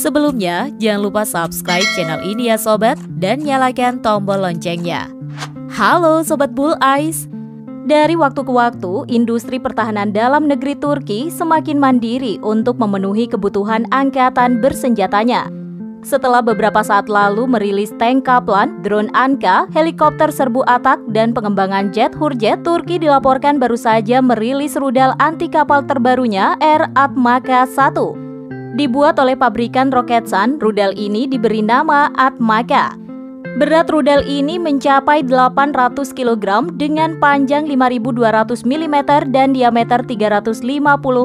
Sebelumnya, jangan lupa subscribe channel ini ya sobat, dan nyalakan tombol loncengnya. Halo Sobat Bull Eyes. Dari waktu ke waktu, industri pertahanan dalam negeri Turki semakin mandiri untuk memenuhi kebutuhan angkatan bersenjatanya. Setelah beberapa saat lalu merilis tank Kaplan, drone Anka, helikopter serbu atak, dan pengembangan jet Hurjet, Turki dilaporkan baru saja merilis rudal anti kapal terbarunya R-Atmaka 1. Dibuat oleh pabrikan Roketsan, rudal ini diberi nama Atmaka. Berat rudal ini mencapai 800 kg dengan panjang 5.200 mm dan diameter 350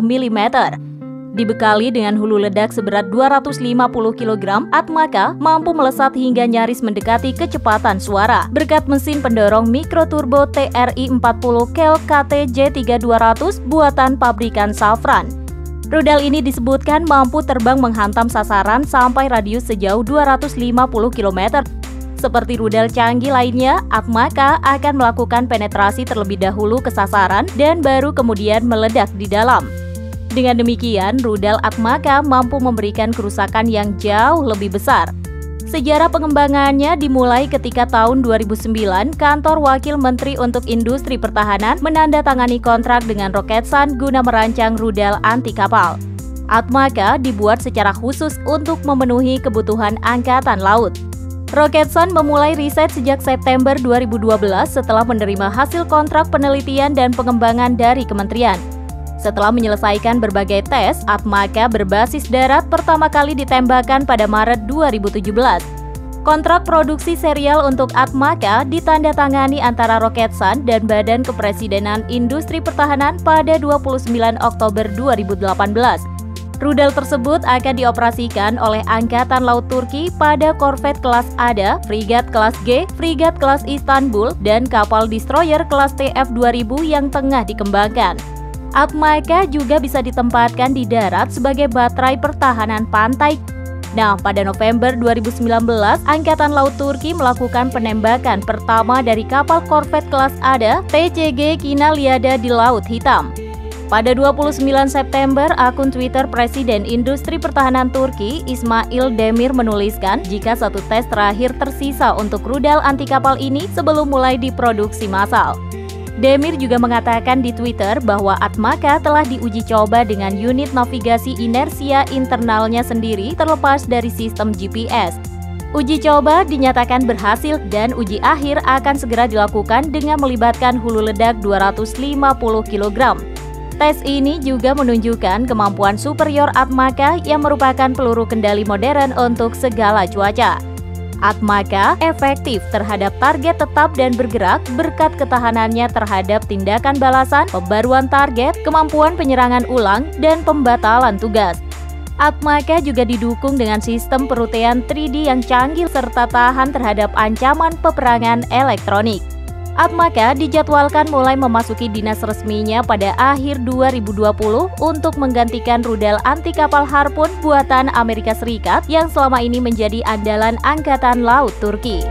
mm. Dibekali dengan hulu ledak seberat 250 kg, Atmaka mampu melesat hingga nyaris mendekati kecepatan suara berkat mesin pendorong mikroturbo TRI-40 Kel KTJ3200 buatan pabrikan Safran. Rudal ini disebutkan mampu terbang menghantam sasaran sampai radius sejauh 250 km. Seperti rudal canggih lainnya, Atmaka akan melakukan penetrasi terlebih dahulu ke sasaran dan baru kemudian meledak di dalam. Dengan demikian, rudal Atmaka mampu memberikan kerusakan yang jauh lebih besar. Sejarah pengembangannya dimulai ketika tahun 2009, kantor Wakil Menteri untuk Industri Pertahanan menandatangani kontrak dengan Roketsan guna merancang rudal anti kapal. Atmaka dibuat secara khusus untuk memenuhi kebutuhan Angkatan Laut. Roketsan memulai riset sejak September 2012 setelah menerima hasil kontrak penelitian dan pengembangan dari kementerian. Setelah menyelesaikan berbagai tes, Atmaka berbasis darat pertama kali ditembakkan pada Maret 2017. Kontrak produksi serial untuk Atmaka ditandatangani antara Roketsan dan Badan Kepresidenan Industri Pertahanan pada 29 Oktober 2018. Rudal tersebut akan dioperasikan oleh Angkatan Laut Turki pada korvet kelas Ada, frigat kelas G, frigat kelas Istanbul, dan kapal destroyer kelas TF-2000 yang tengah dikembangkan. Atmaka juga bisa ditempatkan di darat sebagai baterai pertahanan pantai. Nah, pada November 2019, Angkatan Laut Turki melakukan penembakan pertama dari kapal korvet kelas Ada TCG Kinaliada di Laut Hitam. Pada 29 September, akun Twitter Presiden Industri Pertahanan Turki, Ismail Demir menuliskan jika satu tes terakhir tersisa untuk rudal anti kapal ini sebelum mulai diproduksi massal. Demir juga mengatakan di Twitter bahwa Atmaka telah diuji coba dengan unit navigasi inersia internalnya sendiri terlepas dari sistem GPS. Uji coba dinyatakan berhasil dan uji akhir akan segera dilakukan dengan melibatkan hulu ledak 250 kg. Tes ini juga menunjukkan kemampuan superior Atmaka yang merupakan peluru kendali modern untuk segala cuaca. Atmaka efektif terhadap target tetap dan bergerak berkat ketahanannya terhadap tindakan balasan, pembaruan target, kemampuan penyerangan ulang, dan pembatalan tugas. Atmaka juga didukung dengan sistem perutean 3D yang canggih serta tahan terhadap ancaman peperangan elektronik. Atmaka dijadwalkan mulai memasuki dinas resminya pada akhir 2020 untuk menggantikan rudal anti kapal Harpoon buatan Amerika Serikat yang selama ini menjadi andalan Angkatan Laut Turki.